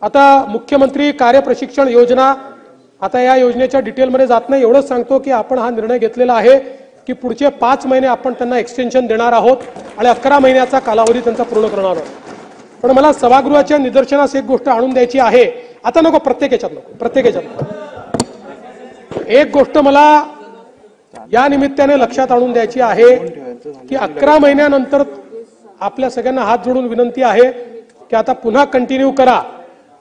आता मुख्यमंत्री कार्यप्रशिक्षण योजना, आता या योजनेच्या डिटेलमध्ये जात नाही, एवढंच सांगतो की आपण हा निर्णय घेतलेला आहे की पुढचे 5 महिने आपण त्यांना एक्सटेन्शन देणार आहोत आणि 11 महिन्याचा कालावधी त्यांचा पूर्ण करणार आहोत। पण मला सभागृहाच्या निदर्शनास एक गोष्ट आणून द्यायची आहे, आता नको प्रत्येक याच्यात एक गोष्ट मला या निमित्ताने लक्षात आणून द्यायची आहे की 11 महिन्यानंतर आपल्या सगळ्यांना हात जोडून विनंती आहे की आता पुन्हा कंटिन्यू करा,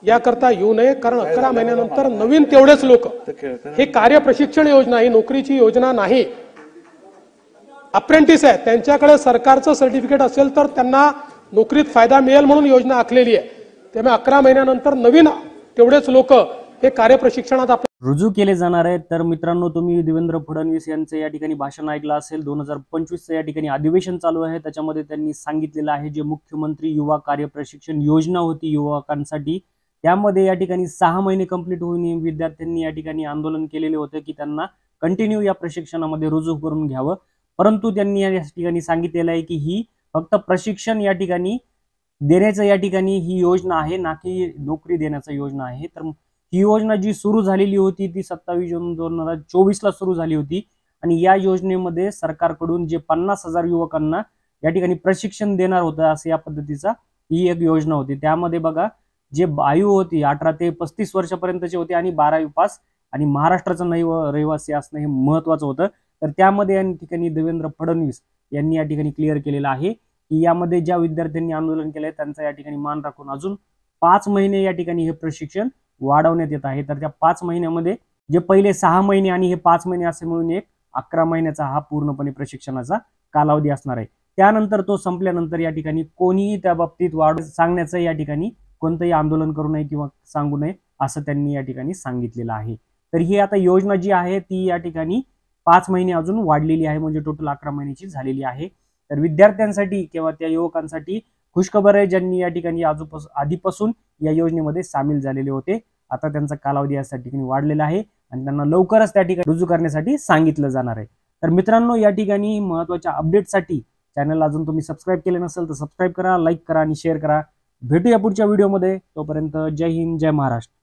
याकरता येऊ नये, कारण 11 महिन्यानंतर नवीन तेवढेच लोक, हे कार्यप्रशिक्षण योजना ही नोकरीची योजना नाही, अप्रेंटिस आहे, त्यांच्याकडे सरकारचं सर्टिफिकेट असेल तर त्यांना नोकरीत फायदा मिळेल म्हणून योजना आखलेली आहे। त्यामुळे 11 महिन्यानंतर नवीन तेवढेच लोक हे कार्यप्रशिक्षणात रुजू केले जाणार आहेत। तर मित्रांनो, तुम्ही देवेंद्र फडणवीस यांचे या ठिकाणी भाषण ऐकलं असेल। 2025 या ठिकाणी अधिवेशन चालू आहे, त्याच्यामध्ये त्यांनी सांगितलेलं आहे जे मुख्यमंत्री युवा कार्यप्रशिक्षण योजना होती युवकांसाठी, त्यामध्ये या ठिकाणी 6 महिने कंप्लीट होऊन विद्यार्थ्यांनी या ठिकाणी आंदोलन केलेले होते की त्यांना कंटिन्यू या प्रशिक्षणामध्ये रुजू करून घ्यावं, परंतु त्यांनी या ठिकाणी सांगितलेलं आहे की ही फक्त प्रशिक्षण या ठिकाणी देण्याचं या ठिकाणी ही योजना आहे, ना की नोकरी देण्याची योजना आहे। तर ही योजना जी सुरू झालेली होती ती 27 जून 2024 ला सुरू झाली होती आणि या योजनेमध्ये सरकारकडून जे 50,000 युवकांना या ठिकाणी प्रशिक्षण देणार होतं, असं या पद्धतीचा ही एक योजना होती। त्यामध्ये बघा, जे आयु होती 18 ते 35 वर्षापर्यंतचे होते आणि 12वी पास आणि महाराष्ट्राचा रहिवासी असणं हे महत्वाचं होतं। तर त्यामध्ये या ठिकाणी देवेंद्र फडणवीस यांनी या ठिकाणी क्लिअर केलेलं आहे की यामध्ये ज्या विद्यार्थ्यांनी आंदोलन केलंय त्यांचा या ठिकाणी मान राखून अजून 5 महिने या ठिकाणी हे प्रशिक्षण वाढवण्यात येत आहे। तर त्या 5 महिन्यामध्ये जे पहिले 6 महिने आणि हे 5 महिने असे मिळून एक 11 महिन्याचा हा पूर्णपणे प्रशिक्षणाचा कालावधी असणार आहे। त्यानंतर तो संपल्यानंतर या ठिकाणी कोणीही त्या बाबतीत वाढ सांगण्याचं या ठिकाणी कोणतंही आंदोलन करू नये किंवा सांगू नये असं त्यांनी या ठिकाणी सांगितलेलं आहे। तर ही आता योजना जी आहे ती या ठिकाणी 5 महिने अजून वाढलेली आहे, म्हणजे टोटल 11 महिन्याची झालेली आहे। तर विद्यार्थ्यांसाठी किंवा त्या युवकांसाठी खुशखबर आहे, ज्यांनी या ठिकाणी आधीपासून या योजनेमध्ये सामील झालेले होते, आता त्यांचा कालावधी या ठिकाणी वाढलेला आहे आणि त्यांना लवकरच त्या ठिकाणी रुजू करण्यासाठी सांगितलं जाणार आहे। तर मित्रांनो, या ठिकाणी महत्त्वाच्या अपडेटसाठी चॅनलला अजून तुम्ही सबस्क्राईब केले नसेल तर सबस्क्राईब करा, लाईक करा आणि शेअर करा। भेटूया पुढच्या व्हिडिओमध्ये, तोपर्यंत जय हिंद, जय महाराष्ट्र।